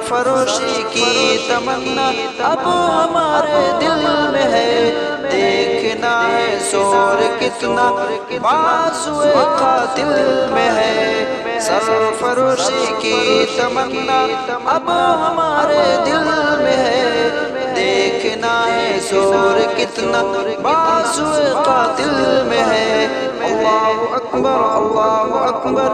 سرفروشی کی تمنا اب ہمارے دل میں ہے، دیکھنا ہے زور کتنا بازوئے قاتل میں ہے، سرفروشی کی تمنا اب ہمارے دل میں ہے، دیکھنا ہے زور کتنا بازوئے قاتل میں ہے۔ اللہ اکبر اللہ اکبر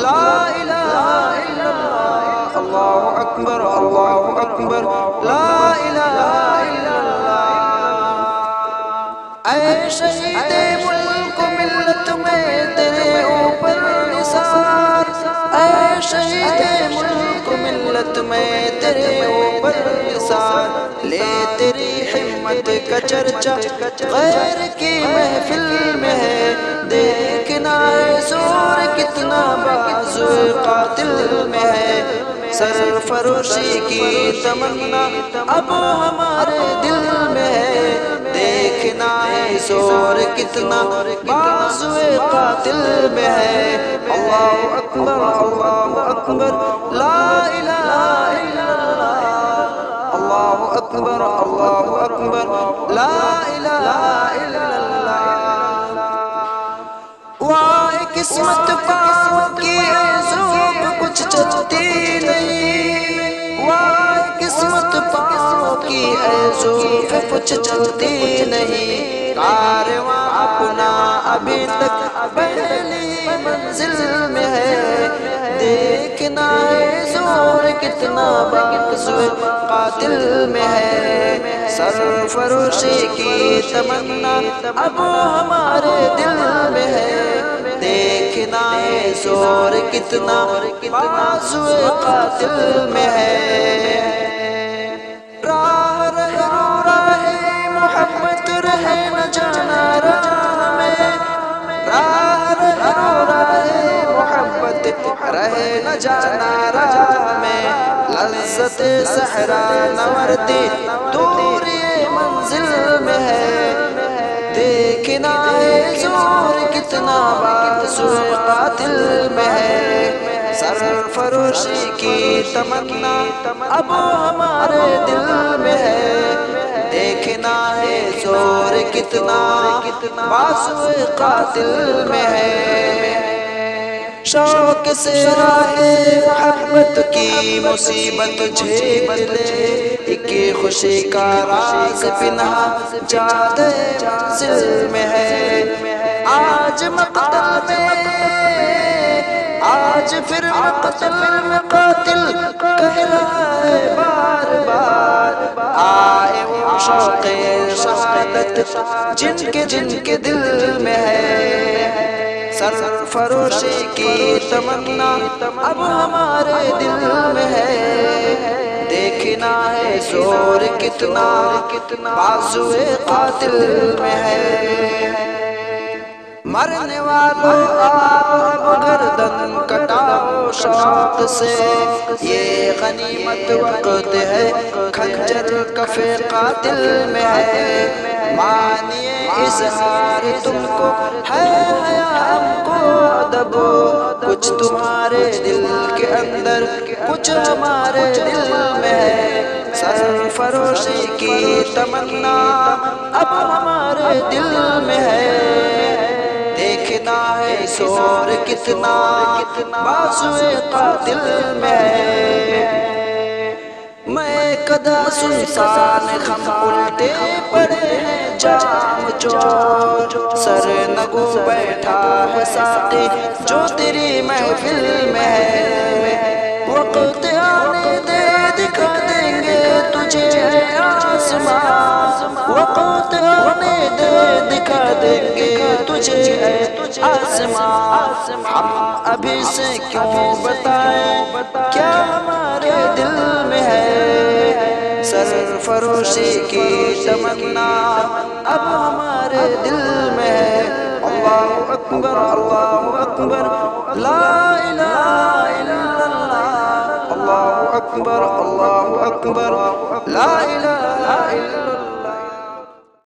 لا الہ الا اللہ، اللہ اکبر لا الہ الا اللہ۔ اے شہید ملک و ملت میں تیرے اوپر نثار، اے شہید ملک و ملت میں تیرے اوپر نثار، لے تیری ہمت کا چرچا غیر کی محفل میں ہے، دیکھنا ہے زور کتنا بازوئے قاتل میں ہے، سرفروشی کی تمنا اب ہمارے دل میں ہے، دیکھنا ہے زور کتنا بازوئے قاتل میں ہے۔ اللہ اکبر لا الہ الا اللہ، اللہ اکبر لا الہ الا اللہ۔ وائے قسمت پاؤں کی عزوب کچھ چلتی نہیں، وائے قسمت پاؤں کی عزوب کچھ چلتی نہیں، کارواں اپنا ابھی تک پہلی منزل میں ہے، دیکھنا ہے زور کتنا بازوئے قاتل میں ہے، سرفروشی کی تمنا اب ہمارے دل میں ہے، دیکھنا ہے زور کتنا بازوئے قاتل میں ہے۔ راہ راہ محبت رہے نہ جانا راہ میں، راہ محبت رہے نہ جانا راہ میں، لذت صحرا نوردی دور یہ منزل میں ہے، دیکھنا ہے زور کتنا بازوئے قاتل میں ہے، سرفروشی کی تمنا اب ہمارے دل میں ہے، دیکھنا ہے زور کتنا بازوئے قاتل میں ہے۔ شوق سے راہ محبت کی مصیبت جھیل لے، ایک خوشی کا راز پنہا جادے منزل میں ہے، آج مقتل میں، آج پھر مقتل میں قاتل کہہ رہا ہے بار بار، آئے وہ شوق شہادت جن کے دل میں ہے، سرفروشی کی تمنا اب ہمارے دل میں ہے، دیکھنا ہے زور کتنا بازوئے قاتل میں ہے۔ مرنے والوں آپ گردن کٹاؤ شوق سے، یہ غنیمت وقت ہے کھنجر کف قاتل میں ہے، مانیے اظہار تم کو ہے حیا ہم کو ادب، کچھ تمہارے دل کے اندر کچھ ہمارے دل میں ہے، سرفروشی کی تمنا اب ہمارے دل میں ہے، دیکھنا ہے زور کتنا بازوئے قاتل میں ہے۔ میں کدا سنسان خم الٹے پڑے ہیں جام چور، سر نگو بیٹھا ہے ساقی جو تیری محفل میں ہے، وقت آنے دے دکھا دیں گے تجھے اے آسمان، وقت آنے دے دکھا دیں گے تجھے اے آسمان، ہم ابھی سے کیوں بتائیں کیا ہمارے دل میں ہے، سرفروشی کی تمنا اب ہمارے دل میں ہے۔ اللہ اکبر لا